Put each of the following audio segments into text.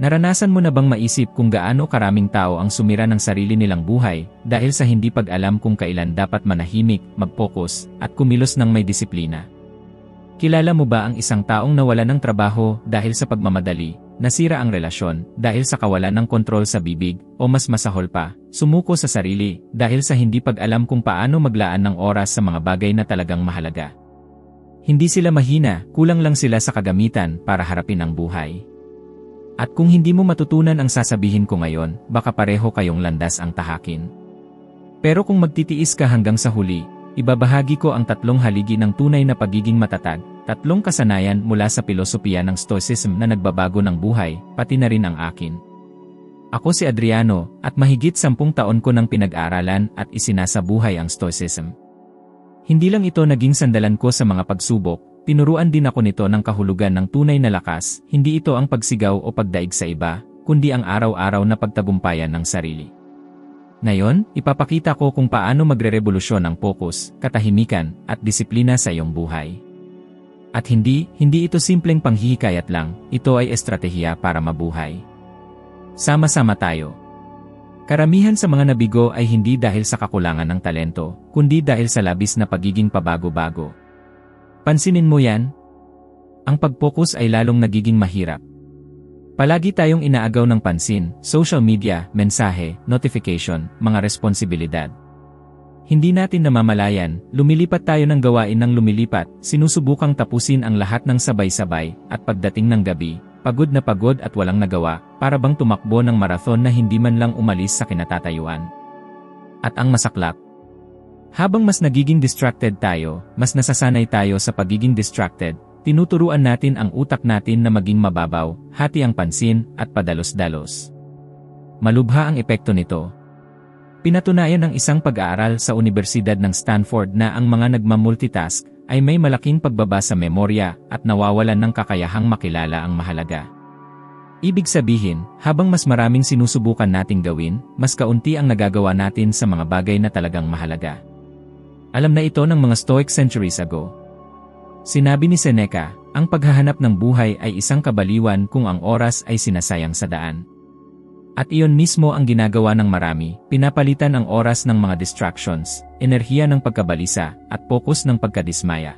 Naranasan mo na bang maisip kung gaano karaming tao ang sumira ng sarili nilang buhay dahil sa hindi pag-alam kung kailan dapat manahimik, mag-focus, at kumilos ng may disiplina? Kilala mo ba ang isang taong nawala ng trabaho dahil sa pagmamadali, nasira ang relasyon dahil sa kawalan ng kontrol sa bibig, o mas masahol pa, sumuko sa sarili dahil sa hindi pag-alam kung paano maglaan ng oras sa mga bagay na talagang mahalaga? Hindi sila mahina, kulang lang sila sa kagamitan para harapin ang buhay. At kung hindi mo matutunan ang sasabihin ko ngayon, baka pareho kayong landas ang tahakin. Pero kung magtitiis ka hanggang sa huli, ibabahagi ko ang 3 haligi ng tunay na pagiging matatag, 3 kasanayan mula sa pilosopiya ng Stoicism na nagbabago ng buhay, pati na rin ang akin. Ako si Adriano, at mahigit 10 taon ko nang pinag-aralan at isinasabuhay ang Stoicism. Hindi lang ito naging sandalan ko sa mga pagsubok, tinuruan din ako nito ng kahulugan ng tunay na lakas, hindi ito ang pagsigaw o pagdaig sa iba, kundi ang araw-araw na pagtagumpayan ng sarili. Ngayon, ipapakita ko kung paano magre-revolusyon ang focus, katahimikan, at disiplina sa iyong buhay. At hindi ito simpleng panghihikayat lang, ito ay estratehiya para mabuhay. Sama-sama tayo. Karamihan sa mga nabigo ay hindi dahil sa kakulangan ng talento, kundi dahil sa labis na pagiging pabago-bago. Pansinin mo yan? Ang pag-focus ay lalong nagiging mahirap. Palagi tayong inaagaw ng pansin, social media, mensahe, notification, mga responsibilidad. Hindi natin namamalayan, lumilipat tayo ng gawain ng lumilipat, sinusubukang tapusin ang lahat ng sabay-sabay, at pagdating ng gabi, pagod na pagod at walang nagawa, para bang tumakbo ng marathon na hindi man lang umalis sa kinatatayuan. At ang masaklap, habang mas nagiging distracted tayo, mas nasasanay tayo sa pagiging distracted, tinuturuan natin ang utak natin na maging mababaw, hati ang pansin, at padalos-dalos. Malubha ang epekto nito. Pinatunayan ng isang pag-aaral sa Universidad ng Stanford na ang mga nagmamultitask ay may malaking pagbaba sa memorya at nawawalan ng kakayahang makilala ang mahalaga. Ibig sabihin, habang mas maraming sinusubukan nating gawin, mas kaunti ang nagagawa natin sa mga bagay na talagang mahalaga. Alam na ito ng mga Stoic centuries ago. Sinabi ni Seneca, ang paghahanap ng buhay ay isang kabaliwan kung ang oras ay sinasayang sa daan. At iyon mismo ang ginagawa ng marami, pinapalitan ang oras ng mga distractions, enerhiya ng pagkabalisa, at focus ng pagkadismaya.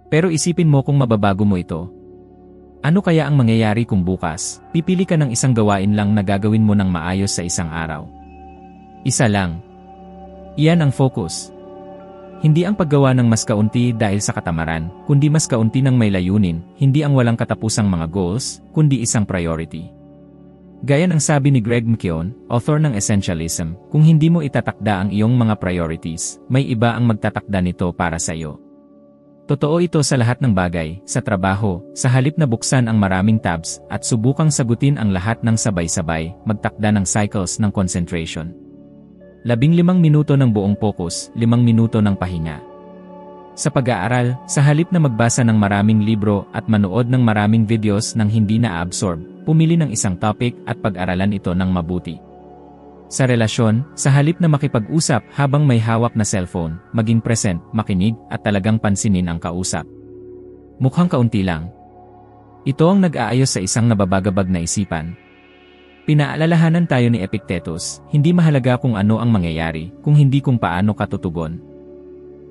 Pero isipin mo kung mababago mo ito. Ano kaya ang mangyayari kung bukas, pipili ka ng isang gawain lang na gagawin mo ng maayos sa isang araw? Isa lang. Iyan ang focus. Hindi ang paggawa ng mas kaunti dahil sa katamaran, kundi mas kaunti ng may layunin, hindi ang walang katapusang mga goals, kundi isang priority. Gaya ng sabi ni Greg McKeown, author ng Essentialism, kung hindi mo itatakda ang iyong mga priorities, may iba ang magtatakda nito para sa iyo. Totoo ito sa lahat ng bagay, sa trabaho, sa halip na buksan ang maraming tabs, at subukang sagutin ang lahat ng sabay-sabay, magtakda ng cycles ng concentration. 15 minuto ng buong focus, 5 minuto ng pahinga. Sa pag-aaral, sa halip na magbasa ng maraming libro at manood ng maraming videos nang hindi na-absorb, pumili ng isang topic at pag-aralan ito ng mabuti. Sa relasyon, sa halip na makipag-usap habang may hawak na cellphone, maging present, makinig at talagang pansinin ang kausap. Mukhang kaunti lang. Ito ang nag-aayos sa isang nababagabag na isipan. Pinaalalahanan tayo ni Epictetus, hindi mahalaga kung ano ang mangyayari, kung hindi kung paano ka tutugon.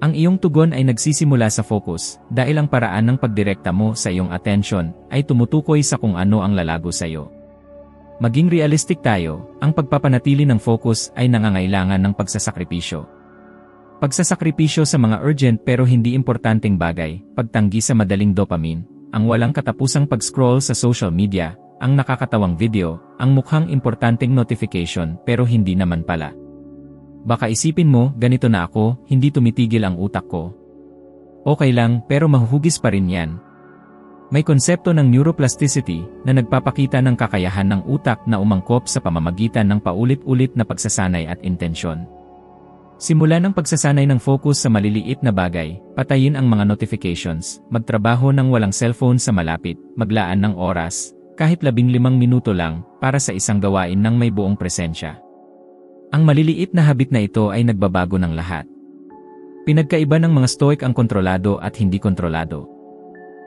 Ang iyong tugon ay nagsisimula sa focus, dahil ang paraan ng pagdirekta mo sa iyong attention ay tumutukoy sa kung ano ang lalago sa iyo. Maging realistic tayo, ang pagpapanatili ng focus ay nangangailangan ng pagsasakripisyo. Pagsasakripisyo sa mga urgent pero hindi importanteng bagay, pagtanggi sa madaling dopamine, ang walang katapusang pag-scroll sa social media, ang nakakatawang video, ang mukhang importanteng notification pero hindi naman pala. Baka isipin mo, ganito na ako, hindi tumitigil ang utak ko. Okay lang, pero mahuhugis pa rin yan. May konsepto ng neuroplasticity na nagpapakita ng kakayahan ng utak na umangkop sa pamamagitan ng paulit-ulit na pagsasanay at intensyon. Simula ng pagsasanay ng focus sa maliliit na bagay, patayin ang mga notifications, magtrabaho ng walang cellphone sa malapit, maglaan ng oras, kahit 15 minuto lang, para sa isang gawain ng may buong presensya. Ang maliliit na habit na ito ay nagbabago ng lahat. Pinagkaiba ng mga Stoic ang kontrolado at hindi kontrolado.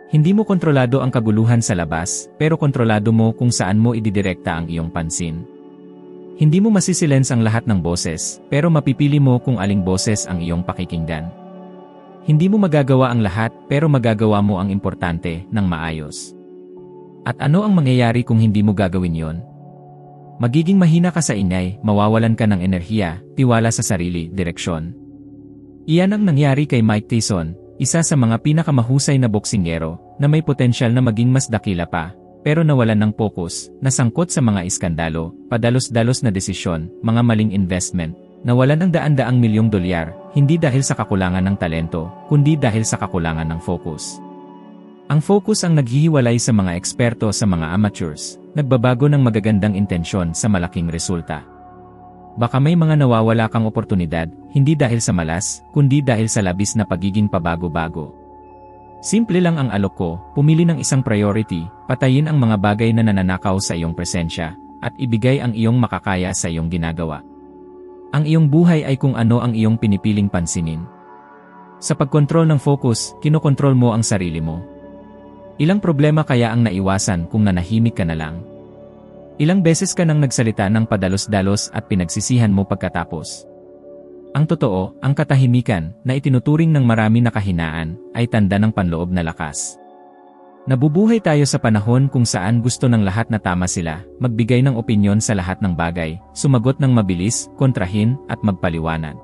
Hindi mo kontrolado ang kaguluhan sa labas, pero kontrolado mo kung saan mo ididirekta ang iyong pansin. Hindi mo masisilence ang lahat ng boses, pero mapipili mo kung aling boses ang iyong pakikinggan. Hindi mo magagawa ang lahat, pero magagawa mo ang importante ng maayos. At ano ang mangyayari kung hindi mo gagawin yon? Magiging mahina ka sa ingay, mawawalan ka ng enerhiya, tiwala sa sarili, direksyon. Iyan ang nangyari kay Mike Tyson, isa sa mga pinakamahusay na boksingero na may potensyal na maging mas dakila pa, pero nawalan ng focus, nasangkot sa mga iskandalo, padalos-dalos na desisyon, mga maling investment, nawalan ng daan-daang milyong dolyar, hindi dahil sa kakulangan ng talento, kundi dahil sa kakulangan ng focus. Ang focus ang naghihiwalay sa mga eksperto sa mga amateurs, nagbabago ng magagandang intensyon sa malaking resulta. Baka may mga nawawala kang oportunidad, hindi dahil sa malas, kundi dahil sa labis na pagiging pabago-bago. Simple lang ang alok ko, pumili ng isang priority, patayin ang mga bagay na nananakaw sa iyong presensya, at ibigay ang iyong makakaya sa iyong ginagawa. Ang iyong buhay ay kung ano ang iyong pinipiling pansinin. Sa pagkontrol ng focus, kinokontrol mo ang sarili mo. Ilang problema kaya ang naiwasan kung nanahimik ka na lang? Ilang beses ka nang nagsalita ng padalos-dalos at pinagsisihan mo pagkatapos? Ang totoo, ang katahimikan, na itinuturing ng marami na kahinaan, ay tanda ng panloob na lakas. Nabubuhay tayo sa panahon kung saan gusto ng lahat na tama sila, magbigay ng opinyon sa lahat ng bagay, sumagot ng mabilis, kontrahin, at magpaliwanag.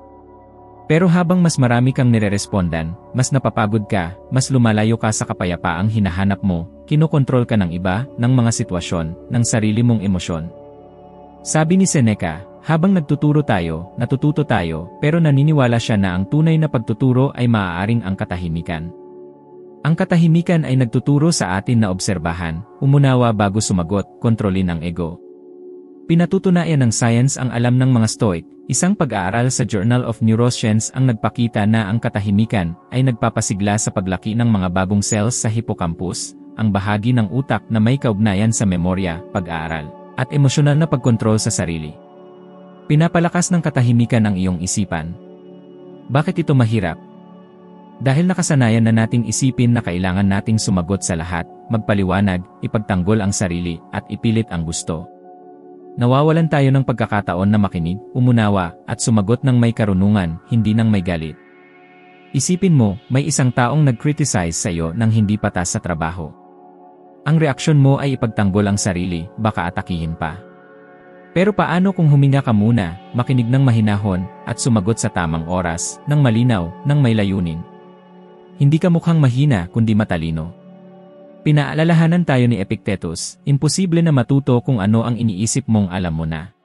Pero habang mas marami kang nirerespondan, mas napapagod ka, mas lumalayo ka sa kapayapaang hinahanap mo, kinokontrol ka ng iba, ng mga sitwasyon, ng sarili mong emosyon. Sabi ni Seneca, habang nagtuturo tayo, natututo tayo, pero naniniwala siya na ang tunay na pagtuturo ay maaaring ang katahimikan. Ang katahimikan ay nagtuturo sa atin na obserbahan, umunawa bago sumagot, kontrolin ang ego. Pinatutunayan ng science ang alam ng mga Stoic, isang pag-aaral sa Journal of Neuroscience ang nagpakita na ang katahimikan ay nagpapasigla sa paglaki ng mga bagong cells sa hippocampus, ang bahagi ng utak na may kaugnayan sa memorya, pag-aaral, at emosyonal na pagkontrol sa sarili. Pinapalakas ng katahimikan ang iyong isipan. Bakit ito mahirap? Dahil nakasanayan na nating isipin na kailangan nating sumagot sa lahat, magpaliwanag, ipagtanggol ang sarili, at ipilit ang gusto. Nawawalan tayo ng pagkakataon na makinig, umunawa, at sumagot ng may karunungan, hindi ng may galit. Isipin mo, may isang taong nag-criticize sa iyo nang hindi patas sa trabaho. Ang reaksyon mo ay ipagtanggol ang sarili, baka atakihin pa. Pero paano kung huminga ka muna, makinig ng mahinahon, at sumagot sa tamang oras, ng malinaw, ng may layunin? Hindi ka mukhang mahina kundi matalino. Pinaalalahanan tayo ni Epictetus, imposible na matuto kung ano ang iniisip mong alam mo na.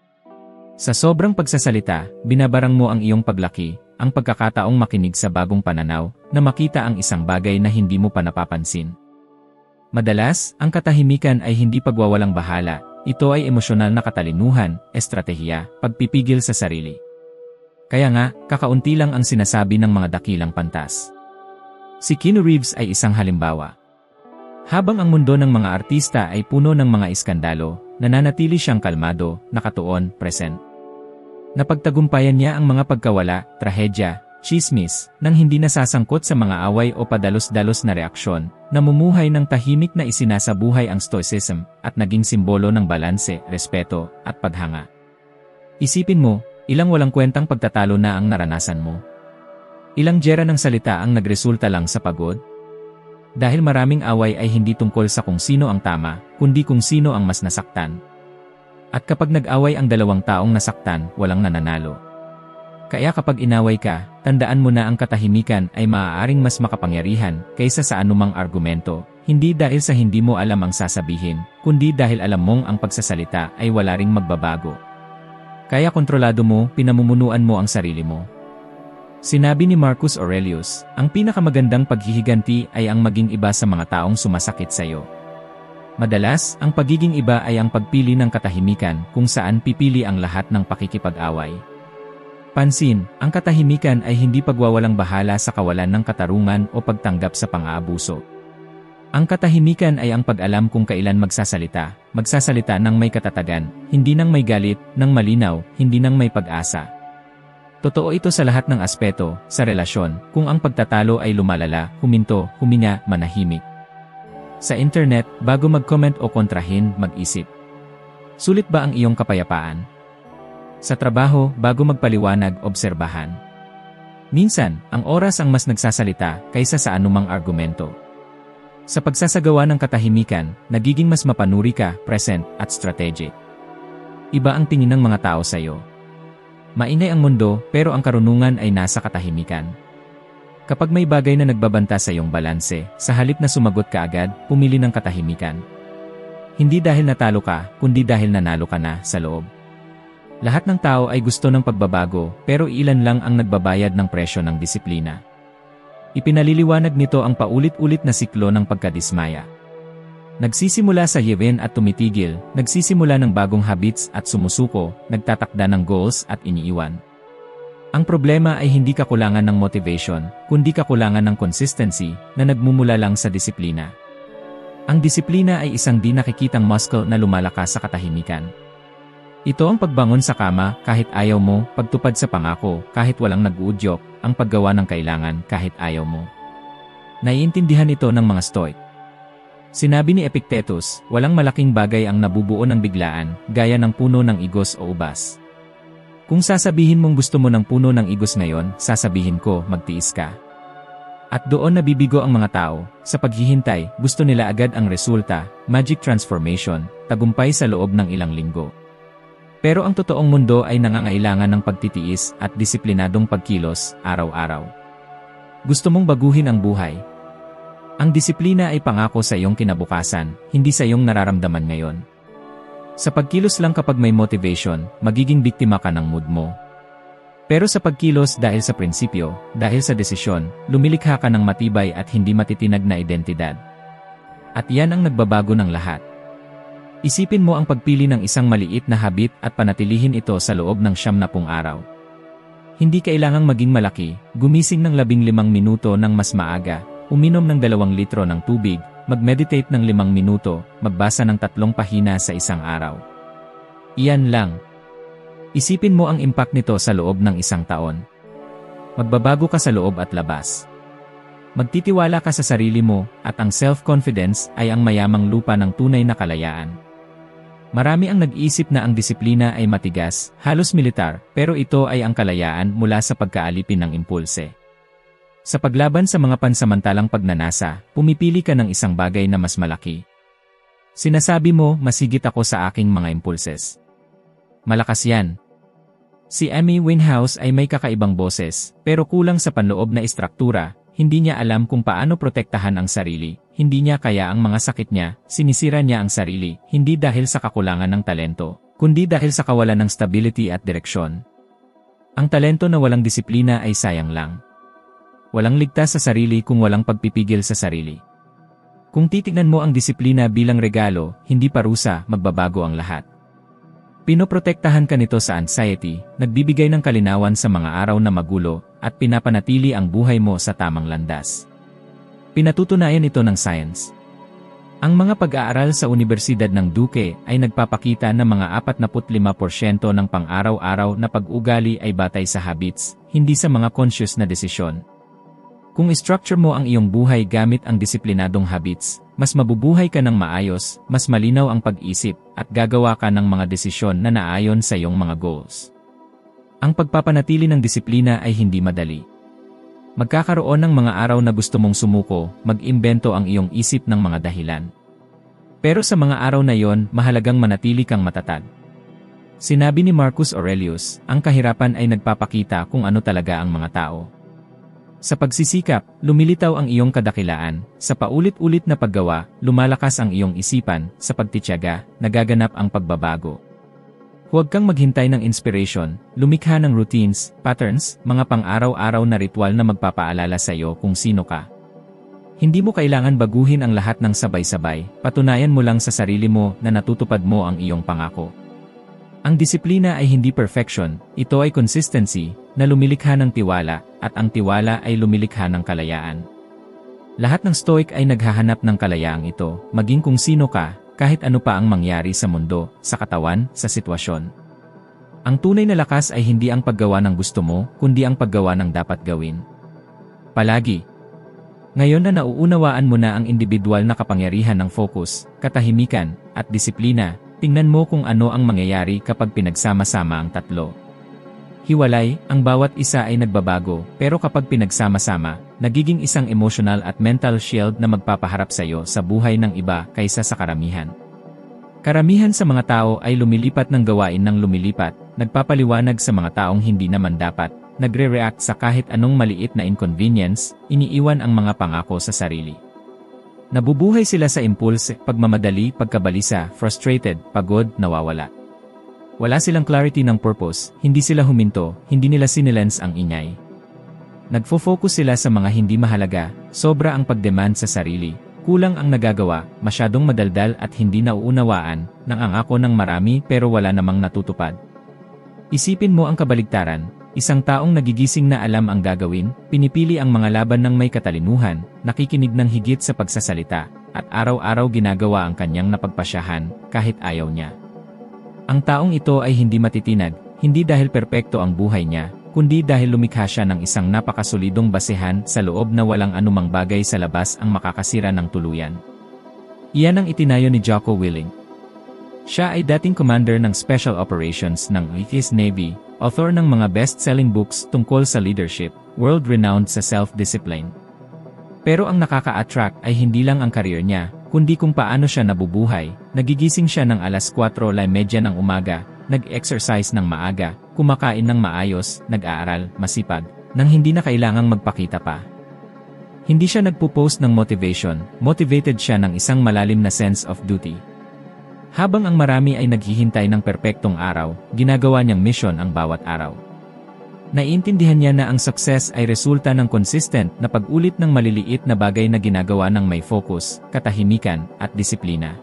Sa sobrang pagsasalita, binabarang mo ang iyong paglaki, ang pagkakataong makinig sa bagong pananaw, na makita ang isang bagay na hindi mo pa napapansin. Madalas, ang katahimikan ay hindi pagwawalang bahala, ito ay emosyonal na katalinuhan, estratehiya, pagpipigil sa sarili. Kaya nga, kakaunti lang ang sinasabi ng mga dakilang pantas. Si Keanu Reeves ay isang halimbawa. Habang ang mundo ng mga artista ay puno ng mga iskandalo, nananatili siyang kalmado, nakatuon, present. Napagtagumpayan niya ang mga pagkawala, trahedya, chismis, nang hindi nasasangkot sa mga away o padalos-dalos na reaksyon, namumuhay ng tahimik na isinasabuhay ang stoicism, at naging simbolo ng balanse, respeto, at paghanga. Isipin mo, ilang walang kwentang pagtatalo na ang naranasan mo? Ilang jera ng salita ang nagresulta lang sa pagod? Dahil maraming away ay hindi tungkol sa kung sino ang tama, kundi kung sino ang mas nasaktan. At kapag nag-away ang dalawang taong nasaktan, walang nananalo. Kaya kapag inaway ka, tandaan mo na ang katahimikan ay maaaring mas makapangyarihan kaysa sa anumang argumento, hindi dahil sa hindi mo alam ang sasabihin, kundi dahil alam mong ang pagsasalita ay wala ring magbabago. Kaya kontrolado mo, pinamumunuan mo ang sarili mo. Sinabi ni Marcus Aurelius, ang pinakamagandang paghihiganti ay ang maging iba sa mga taong sumasakit sa iyo. Madalas, ang pagiging iba ay ang pagpili ng katahimikan kung saan pipili ang lahat ng pakikipag-away. Pansin, ang katahimikan ay hindi pagwawalang bahala sa kawalan ng katarungan o pagtanggap sa pang-aabuso. Ang katahimikan ay ang pag-alam kung kailan magsasalita ng may katatagan, hindi ng may galit, ng malinaw, hindi ng may pag-asa. Totoo ito sa lahat ng aspeto, sa relasyon, kung ang pagtatalo ay lumalala, huminto, huminga, manahimik. Sa internet, bago mag-comment o kontrahin, mag-isip. Sulit ba ang iyong kapayapaan? Sa trabaho, bago magpaliwanag, obserbahan. Minsan, ang oras ang mas nagsasalita kaysa sa anumang argumento. Sa pagsasagawa ng katahimikan, nagiging mas mapanuri ka, present, at strategic. Iba ang tingin ng mga tao sa iyo. Maingay ang mundo, pero ang karunungan ay nasa katahimikan. Kapag may bagay na nagbabanta sa iyong balanse, sa halip na sumagot ka agad, pumili ng katahimikan. Hindi dahil natalo ka, kundi dahil nanalo ka na sa loob. Lahat ng tao ay gusto ng pagbabago, pero ilan lang ang nagbabayad ng presyo ng disiplina. Ipinaliliwanag nito ang paulit-ulit na siklo ng pagkadismaya. Nagsisimula sa yevin at tumitigil, nagsisimula ng bagong habits at sumusuko, nagtatakda ng goals at iniiwan. Ang problema ay hindi kakulangan ng motivation, kundi kakulangan ng consistency na nagmumula lang sa disiplina. Ang disiplina ay isang di nakikitang muscle na lumalakas sa katahimikan. Ito ang pagbangon sa kama kahit ayaw mo, pagtupad sa pangako kahit walang nag-uudyok, ang paggawa ng kailangan kahit ayaw mo. Naiintindihan ito ng mga Stoic. Sinabi ni Epictetus, walang malaking bagay ang nabubuo ng biglaan, gaya ng puno ng igos o ubas. Kung sasabihin mong gusto mo ng puno ng igos ngayon, sasabihin ko, magtiis ka. At doon nabibigo ang mga tao, sa paghihintay, gusto nila agad ang resulta, magic transformation, tagumpay sa loob ng ilang linggo. Pero ang totoong mundo ay nangangailangan ng pagtitiis at disiplinadong pagkilos, araw-araw. Gusto mong baguhin ang buhay? Ang disiplina ay pangako sa iyong kinabukasan, hindi sa iyong nararamdaman ngayon. Sa pagkilos lang kapag may motivation, magiging biktima ka ng mood mo. Pero sa pagkilos dahil sa prinsipyo, dahil sa desisyon, lumilikha ka ng matibay at hindi matitinag na identidad. At yan ang nagbabago ng lahat. Isipin mo ang pagpili ng isang maliit na habit at panatilihin ito sa loob ng 70 araw. Hindi kailangang maging malaki, gumising ng 15 minuto ng mas maaga, uminom ng 2 litro ng tubig, mag-meditate ng 5 minuto, magbasa ng 3 pahina sa isang araw. Iyan lang. Isipin mo ang impact nito sa loob ng 1 taon. Magbabago ka sa loob at labas. Magtitiwala ka sa sarili mo, at ang self-confidence ay ang mayamang lupa ng tunay na kalayaan. Marami ang nag-iisip na ang disiplina ay matigas, halos militar, pero ito ay ang kalayaan mula sa pagkaalipin ng impulse. Sa paglaban sa mga pansamantalang pagnanasa, pumipili ka ng isang bagay na mas malaki. Sinasabi mo, masigit ako sa aking mga impulses. Malakas yan. Si Amy Winehouse ay may kakaibang boses, pero kulang sa panloob na istruktura, hindi niya alam kung paano protektahan ang sarili, hindi niya kaya ang mga sakit niya, sinisira niya ang sarili, hindi dahil sa kakulangan ng talento, kundi dahil sa kawalan ng stability at direksyon. Ang talento na walang disiplina ay sayang lang. Walang ligtas sa sarili kung walang pagpipigil sa sarili. Kung titignan mo ang disiplina bilang regalo, hindi parusa, magbabago ang lahat. Pinoprotektahan ka nito sa anxiety, nagbibigay ng kalinawan sa mga araw na magulo, at pinapanatili ang buhay mo sa tamang landas. Pinatutunayan ito ng science. Ang mga pag-aaral sa Universidad ng Duke ay nagpapakita na mga 45% ng pang-araw-araw na pag-ugali ay batay sa habits, hindi sa mga conscious na desisyon. Kung i-structure mo ang iyong buhay gamit ang disiplinadong habits, mas mabubuhay ka ng maayos, mas malinaw ang pag-isip, at gagawa ka ng mga desisyon na naayon sa iyong mga goals. Ang pagpapanatili ng disiplina ay hindi madali. Magkakaroon ng mga araw na gusto mong sumuko, mag-imbento ang iyong isip ng mga dahilan. Pero sa mga araw na yon, mahalagang manatili kang matatag. Sinabi ni Marcus Aurelius, ang kahirapan ay nagpapakita kung ano talaga ang mga tao. Sa pagsisikap, lumilitaw ang iyong kadakilaan, sa paulit-ulit na paggawa, lumalakas ang iyong isipan, sa pagtitiyaga, nagaganap ang pagbabago. Huwag kang maghintay ng inspiration, lumikha ng routines, patterns, mga pang-araw-araw na ritual na magpapaalala sa iyo kung sino ka. Hindi mo kailangan baguhin ang lahat ng sabay-sabay, patunayan mo lang sa sarili mo na natutupad mo ang iyong pangako. Ang disiplina ay hindi perfection, ito ay consistency, na lumilikha ng tiwala, at ang tiwala ay lumilikha ng kalayaan. Lahat ng Stoic ay naghahanap ng kalayaang ito, maging kung sino ka, kahit ano pa ang mangyari sa mundo, sa katawan, sa sitwasyon. Ang tunay na lakas ay hindi ang paggawa ng gusto mo, kundi ang paggawa ng dapat gawin. Palagi. Ngayon na nauunawaan mo na ang individual na kapangyarihan ng focus, katahimikan, at disiplina, tingnan mo kung ano ang mangyayari kapag pinagsama-sama ang tatlo. Hiwalay, ang bawat isa ay nagbabago, pero kapag pinagsama-sama, nagiging isang emotional at mental shield na magpapaharap sa iyo sa buhay ng iba kaysa sa karamihan. Karamihan sa mga tao ay lumilipat ng gawain ng lumilipat, nagpapaliwanag sa mga taong hindi naman dapat, nagre-react sa kahit anong maliit na inconvenience, iniiwan ang mga pangako sa sarili. Nabubuhay sila sa impulse, pagmamadali, pagkabalisa, frustrated, pagod, nawawala. Wala silang clarity ng purpose, hindi sila huminto, hindi nila sinilence ang ingay. Nagfo-focus sila sa mga hindi mahalaga, sobra ang pagdemand sa sarili, kulang ang nagagawa, masyadong madaldal at hindi nauunawaan, nangangako ng marami pero wala namang natutupad. Isipin mo ang kabaligtaran, isang taong nagigising na alam ang gagawin, pinipili ang mga laban ng may katalinuhan, nakikinig ng higit sa pagsasalita, at araw-araw ginagawa ang kanyang napagpasyahan, kahit ayaw niya. Ang taong ito ay hindi matitinag, hindi dahil perpekto ang buhay niya, kundi dahil lumikha siya ng isang napakasolidong basehan sa loob na walang anumang bagay sa labas ang makakasira ng tuluyan. Iyan ang itinayo ni Jocko Willink. Siya ay dating commander ng Special Operations ng US Navy, author ng mga best-selling books tungkol sa leadership, world-renowned sa self-discipline. Pero ang nakaka-attract ay hindi lang ang career niya, kundi kung paano siya nabubuhay. Nagigising siya ng alas 4:30 ng umaga, nag-exercise ng maaga, kumakain ng maayos, nag-aaral, masipag, nang hindi na kailangang magpakita pa. Hindi siya nagpo-post ng motivation, motivated siya ng isang malalim na sense of duty. Habang ang marami ay naghihintay ng perpektong araw, ginagawa niyang mission ang bawat araw. Naiintindihan niya na ang success ay resulta ng consistent na pag-ulit ng maliliit na bagay na ginagawa ng may focus, katahimikan, at disiplina.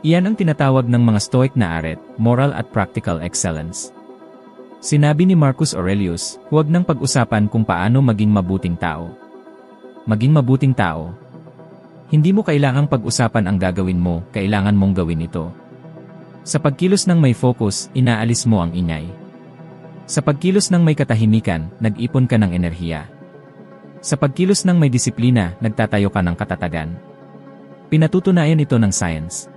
Iyan ang tinatawag ng mga Stoic na aret, moral at practical excellence. Sinabi ni Marcus Aurelius, huwag nang pag-usapan kung paano maging mabuting tao. Maging mabuting tao. Hindi mo kailangang pag-usapan ang gagawin mo, kailangan mong gawin ito. Sa pagkilos ng may focus, inaalis mo ang ingay. Sa pagkilos ng may katahimikan, nag-ipon ka ng enerhiya. Sa pagkilos ng may disiplina, nagtatayo ka ng katatagan. Pinatutunayan ito ng science.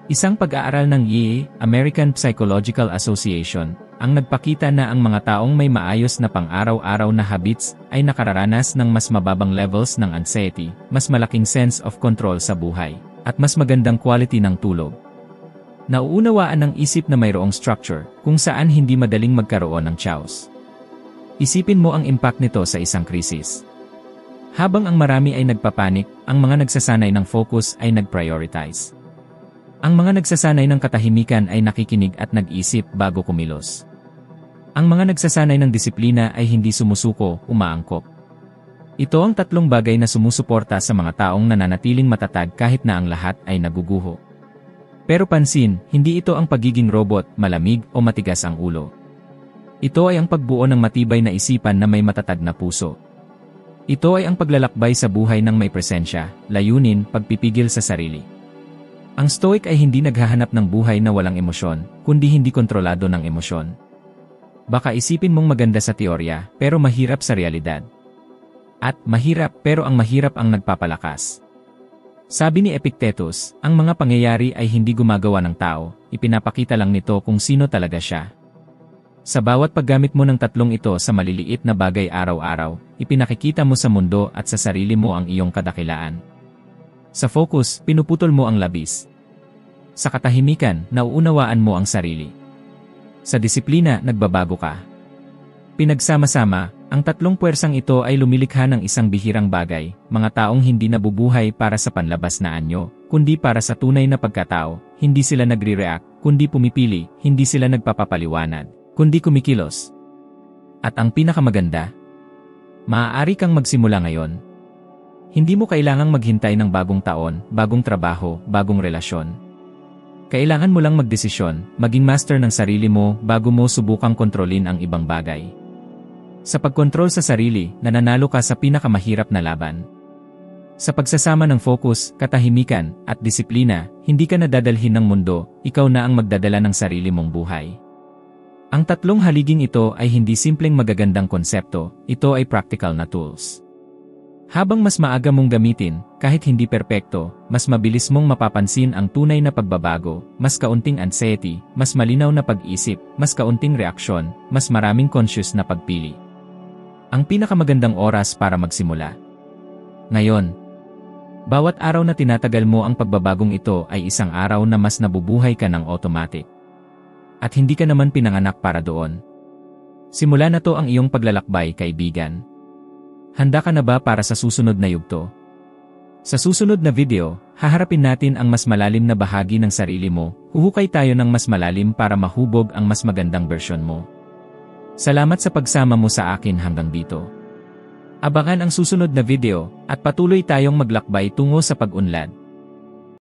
Isang pag-aaral ng YEA, American Psychological Association, ang nagpakita na ang mga taong may maayos na pang-araw-araw na habits ay nakararanas ng mas mababang levels ng anxiety, mas malaking sense of control sa buhay, at mas magandang quality ng tulog. Nauunawaan ng isip na mayroong structure, kung saan hindi madaling magkaroon ng chaos. Isipin mo ang impact nito sa isang krisis. Habang ang marami ay nagpapanik, ang mga nagsasanay ng focus ay nag-prioritize. Ang mga nagsasanay ng katahimikan ay nakikinig at nag-isip bago kumilos. Ang mga nagsasanay ng disiplina ay hindi sumusuko, umaangkop. Ito ang tatlong bagay na sumusuporta sa mga taong nananatiling matatag kahit na ang lahat ay naguguho. Pero pansin, hindi ito ang pagiging robot, malamig o matigas ang ulo. Ito ay ang pagbuo ng matibay na isipan na may matatag na puso. Ito ay ang paglalakbay sa buhay ng may presensya, layunin, pagpipigil sa sarili. Ang Stoic ay hindi naghahanap ng buhay na walang emosyon, kundi hindi kontrolado ng emosyon. Baka isipin mong maganda sa teorya, pero mahirap sa realidad. At mahirap, pero ang mahirap ang nagpapalakas. Sabi ni Epictetus, ang mga pangyayari ay hindi gumagawa ng tao, ipinapakita lang nito kung sino talaga siya. Sa bawat paggamit mo ng tatlong ito sa maliliit na bagay araw-araw, ipinakikita mo sa mundo at sa sarili mo ang iyong kadakilaan. Sa focus, pinuputol mo ang labis. Sa katahimikan, nauunawaan mo ang sarili. Sa disiplina, nagbabago ka. Pinagsama-sama, ang tatlong puwersang ito ay lumilikha ng isang bihirang bagay, mga taong hindi nabubuhay para sa panlabas na anyo, kundi para sa tunay na pagkatao, hindi sila nagre-react, kundi pumipili, hindi sila nagpapapaliwanag, kundi kumikilos. At ang pinakamaganda, maaari kang magsimula ngayon. Hindi mo kailangang maghintay ng bagong taon, bagong trabaho, bagong relasyon. Kailangan mo lang magdesisyon, maging master ng sarili mo bago mo subukang kontrolin ang ibang bagay. Sa pagkontrol sa sarili, nananalo ka sa pinakamahirap na laban. Sa pagsasama ng focus, katahimikan, at disiplina, hindi ka nadadalhin ng mundo, ikaw na ang magdadala ng sarili mong buhay. Ang tatlong haliging ito ay hindi simpleng magagandang konsepto, ito ay practical na tools. Habang mas maaga mong gamitin, kahit hindi perpekto, mas mabilis mong mapapansin ang tunay na pagbabago, mas kaunting anxiety, mas malinaw na pag-isip, mas kaunting reaksyon, mas maraming conscious na pagpili. Ang pinakamagandang oras para magsimula. Ngayon. Bawat araw na tinatagal mo ang pagbabagong ito ay isang araw na mas nabubuhay ka ng automatic. At hindi ka naman pinanganak para doon. Simula na to ang iyong paglalakbay, kaibigan. Handa ka na ba para sa susunod na yugto? Sa susunod na video, haharapin natin ang mas malalim na bahagi ng sarili mo, huhukay tayo ng mas malalim para mahubog ang mas magandang bersyon mo. Salamat sa pagsama mo sa akin hanggang dito. Abangan ang susunod na video, at patuloy tayong maglakbay tungo sa pag-unlad.